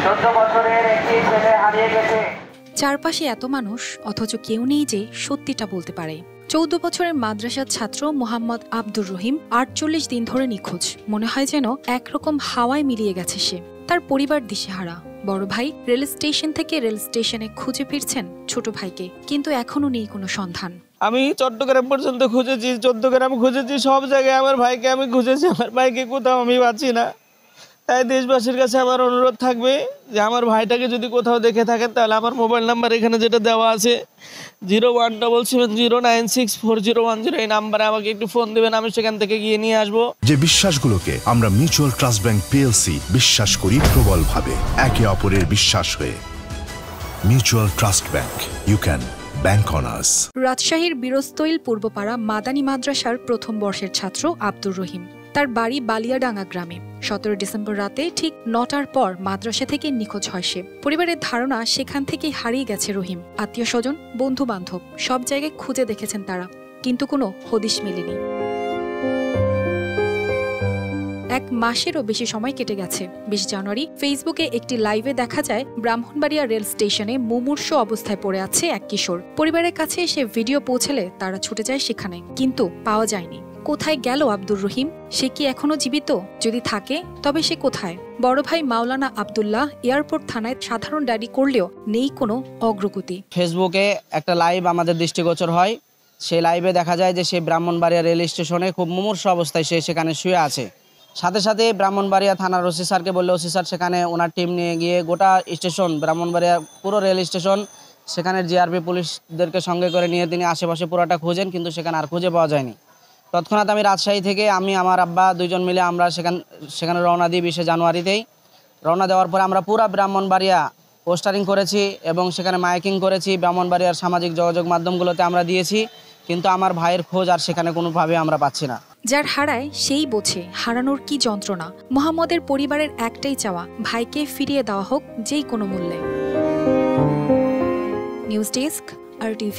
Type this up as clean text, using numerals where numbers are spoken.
14 বছরের একটি ছেলে হারিয়ে গেছে। চারপাশে এত মানুষ, অথচ কেউ নেই যে সত্যিটা বলতে পারে। 14 বছরের মাদ্রাসার ছাত্র মোহাম্মদ আব্দুর রহিম 48 দিন ধরে নিখোঁজ। মনে হয় যেন একরকম হাওয়ায় মিলিয়ে গেছে সে। তার পরিবার দিশেহারা। বড় ভাই রেল স্টেশন থেকে রেল স্টেশনে খুঁজে ফিরছেন ছোট ভাইকে, কিন্তু এখনো নেই কোনো সন্ধান। আমি চট্টগ্রাম পর্যন্ত খুঁজেছি, 14 গ্রাম খুঁজেছি, সব জায়গায় আমার ভাইকে আমি খুঁজেছি, আমার ভাইকে কোথাও আমি পাচ্ছি না। তাই দেশবাসীর কাছে আমার অনুরোধ থাকবে যে আমার ভাইটাকে যদি কোথাও দেখে থাকেন তাহলে আমার মোবাইল নাম্বার এখানে যেটা দেওয়া আছে 01770964010 এই নাম্বারে আমাকে একটু ফোন দেবেন, আমি সেখান থেকে গিয়ে নিয়ে আসবো। যে বিশ্বাসগুলোকে আমরা মিউচুয়াল ট্রাস্ট ব্যাংক পিএলসি বিশ্বাস করি প্রবলভাবে, একে অপরের বিশ্বাস হয়ে। Mutual trust bank, you can bank on us. রাজশাহীর বীরস্তৈল পূর্বপাড়া মাদানী মাদ্রাসার প্রথম বর্ষের ছাত্র আব্দুর রহিম। তার বাড়ি বালিয়াডাঙ্গা গ্রামে। 17 ডিসেম্বর রাতে ঠিক 9টার পর মাদ্রাসা থেকে নিখোঁজ হয় সে। পরিবারের ধারণা সেখান থেকেই হারিয়ে গেছে রহিম। আত্মীয় স্বজন, বন্ধু বান্ধব সব জায়গায় খুঁজে দেখেছেন তারা, কিন্তু কোনো হদিশ মেলেনি। 1 মাসেরও বেশি সময় কেটে গেছে। 20 জানুয়ারি ফেসবুকে একটি লাইভে দেখা যায় ব্রাহ্মণবাড়িয়া রেল স্টেশনে মুমূর্ষু অবস্থায় পড়ে আছে এক কিশোর। পরিবারের কাছে সে ভিডিও পৌঁছালে তারা ছুটে যায় সেখানে, কিন্তু পাওয়া যায়নি। কোথায় গেল আব্দুর রহিম? সে কি এখনো জীবিত? যদি থাকে তবে সে কোথায়? বড় ভাই মাওলানা আব্দুল্লাহ এয়ারপোর্ট থানায় সাধারণ ডায়েরি করলেও নেই কোনো অগ্রগতি। ফেসবুকে একটা লাইভ আমাদের দৃষ্টিগোচর হয়। সেই লাইভে দেখা যায় যে সে ব্রাহ্মণবাড়িয়া রেল স্টেশনে খুব মুমূর্ষু অবস্থায় সে সেখানে শুয়ে আছে। সাথে সাথে ব্রাহ্মণবাড়িয়া থানার ওসি স্যারকে বললে ওসি স্যার সেখানে ওনার টিম নিয়ে গিয়ে গোটা স্টেশন, ব্রাহ্মণবাড়িয়া পুরো রেল স্টেশন, সেখানে জিআরপি পুলিশদেরকে সঙ্গে করে নিয়ে তিনি আশেপাশে পুরোটা খুঁজেন, কিন্তু সেখানে আর খুঁজে পাওয়া যায়নি। তৎক্ষণাৎ আমি রাজশাহী থেকে আমার আব্বা 2 জন মিলে আমরা সেখানে রওনা দিই। 20 জানুয়ারিতেই রওনা দেওয়ার পরে আমরা পুরা ব্রাহ্মণবাড়িয়া পোস্টারিং করেছি এবং সেখানে মাইকিং করেছি। ব্রাহ্মণবাড়িয়ার সামাজিক যোগাযোগ মাধ্যমগুলোতে আমরা দিয়েছি, কিন্তু আমার ভাইয়ের খোঁজ আর সেখানে কোনোভাবে আমরা পাচ্ছি না। যার হারায় সেই বোঝে হারানোর কি যন্ত্রণা। মোহাম্মদের পরিবারের একটাই চাওয়া, ভাইকে ফিরিয়ে দেওয়া হোক যেই কোনো মূল্যে। News desk, RTV।